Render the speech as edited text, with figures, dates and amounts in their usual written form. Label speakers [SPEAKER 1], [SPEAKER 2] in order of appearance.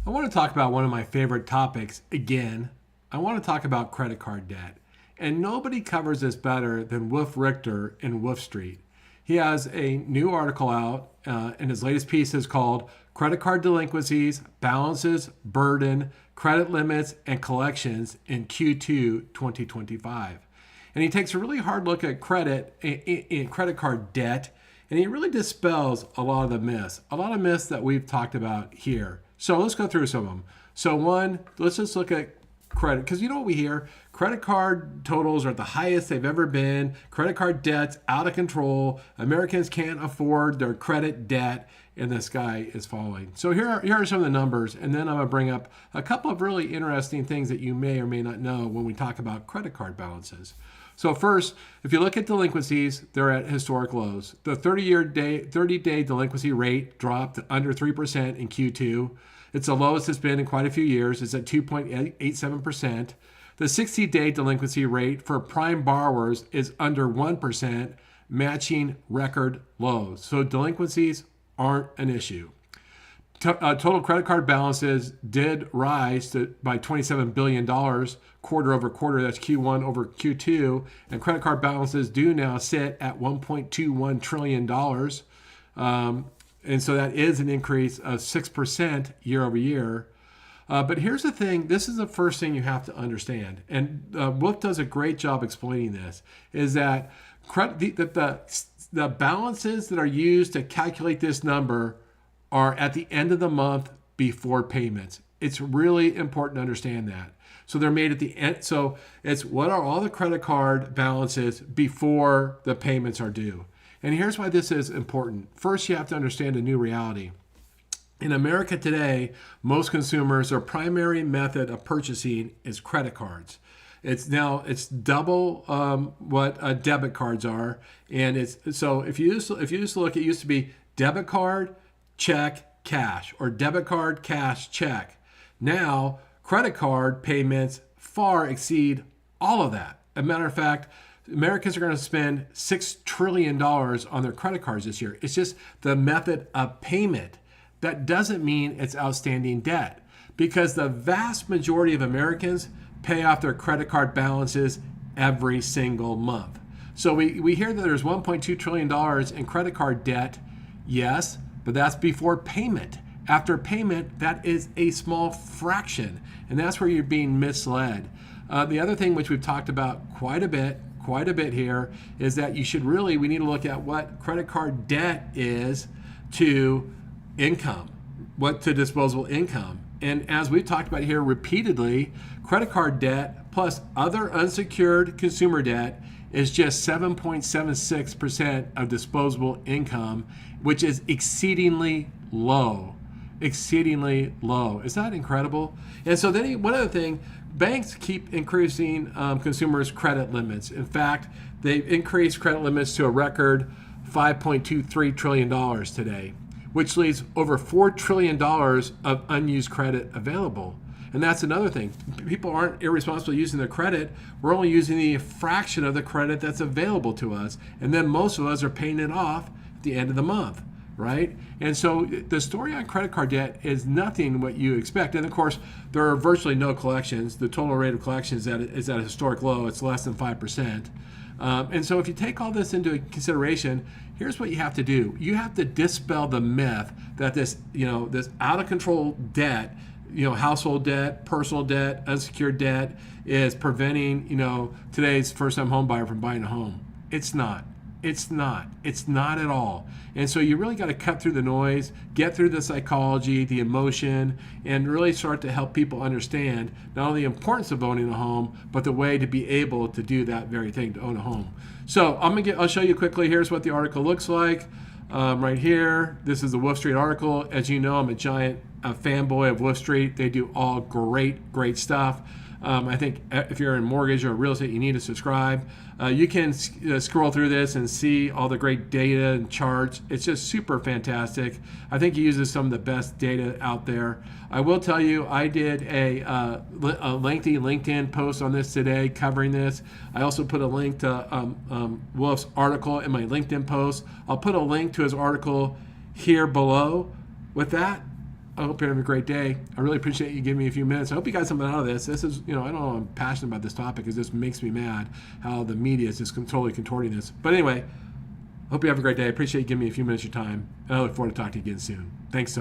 [SPEAKER 1] I want to talk about one of my favorite topics again. I want to talk about credit card debt. And nobody covers this better than Wolf Richter in Wolf Street. He has a new article out, and his latest piece is called Credit Card Delinquencies, Balances, Burden, Credit Limits, and Collections in Q2 2025. And he takes a really hard look at credit in credit card debt, and he really dispels a lot of the myths that we've talked about here. So let's go through some of them. So one, let's just look at credit, because you know what we hear? Credit card totals are at the highest they've ever been. Credit card debt's out of control. Americans can't afford their credit debt, and the sky is falling. So here are some of the numbers, and then I'm going to bring up a couple of really interesting things that you may or may not know when we talk about credit card balances. So first, if you look at delinquencies, they're at historic lows. The 30-day delinquency rate dropped to under 3% in Q2. It's the lowest it's been in quite a few years. It's at 2.87%. The 60-day delinquency rate for prime borrowers is under 1%, matching record lows. So delinquencies aren't an issue. Total credit card balances did rise by $27 billion quarter over quarter. That's Q1 over Q2. And credit card balances do now sit at $1.21 trillion. And so that is an increase of 6% year over year. But here's the thing. This is the first thing you have to understand. And Wolf does a great job explaining this, is that the balances that are used to calculate this number are at the end of the month before payments. It's really important to understand that. So they're made at the end. So it's what are all the credit card balances before the payments are due. And here's why this is important. First, you have to understand a new reality. In America today, most consumers, their primary method of purchasing is credit cards. It's double what debit cards are, and it's so if you used to look, it used to be debit card, check, cash, or debit card, cash, check. Now, credit card payments far exceed all of that. As a matter of fact, Americans are going to spend $6 trillion on their credit cards this year. It's just the method of payment. That doesn't mean it's outstanding debt, because the vast majority of Americans pay off their credit card balances every single month. So we hear that there's $1.2 trillion in credit card debt. Yes, but that's before payment. After payment, that is a small fraction, and that's where you're being misled. The other thing which we've talked about quite a bit here is that we need to look at what credit card debt is to income, what to disposable income. And as we've talked about here repeatedly, credit card debt plus other unsecured consumer debt is just 7.76% of disposable income, which is exceedingly low. Exceedingly low. Is that incredible? And so then one other thing, banks keep increasing consumers' credit limits. In fact, they've increased credit limits to a record $5.23 trillion today, which leaves over $4 trillion of unused credit available. And that's another thing. People aren't irresponsible using their credit. We're only using the fraction of the credit that's available to us. And then most of us are paying it off at the end of the month, right? And so the story on credit card debt is nothing what you expect. And of course, there are virtually no collections. The total rate of collections is at a historic low. It's less than 5%. And so if you take all this into consideration, here's what you have to do. You have to dispel the myth that this out of control debt, household debt, personal debt, unsecured debt is preventing, today's first-time home buyer from buying a home. It's not. It's not at all. And so you really got to cut through the noise, get through the psychology, the emotion, and really start to help people understand not only the importance of owning a home, but the way to be able to do that very thing, to own a home. So I'll show you quickly. Here's what the article looks like. Right here, this is the Wolf Street article. As you know, I'm a giant fanboy of Wolf Street. They do all great stuff. I think if you're in mortgage or real estate, you need to subscribe. You can scroll through this and see all the great data and charts. It's just super fantastic. I think he uses some of the best data out there. I will tell you, I did a lengthy LinkedIn post on this today covering this. I also put a link to Wolf's article in my LinkedIn post. I'll put a link to his article here below. With that, I hope you're having a great day. I really appreciate you giving me a few minutes. I hope you got something out of this. This is, I don't know, I'm passionate about this topic because this makes me mad how the media is just totally contorting this. But anyway, hope you have a great day. I appreciate you giving me a few minutes of your time. And I look forward to talking to you again soon. Thanks so much.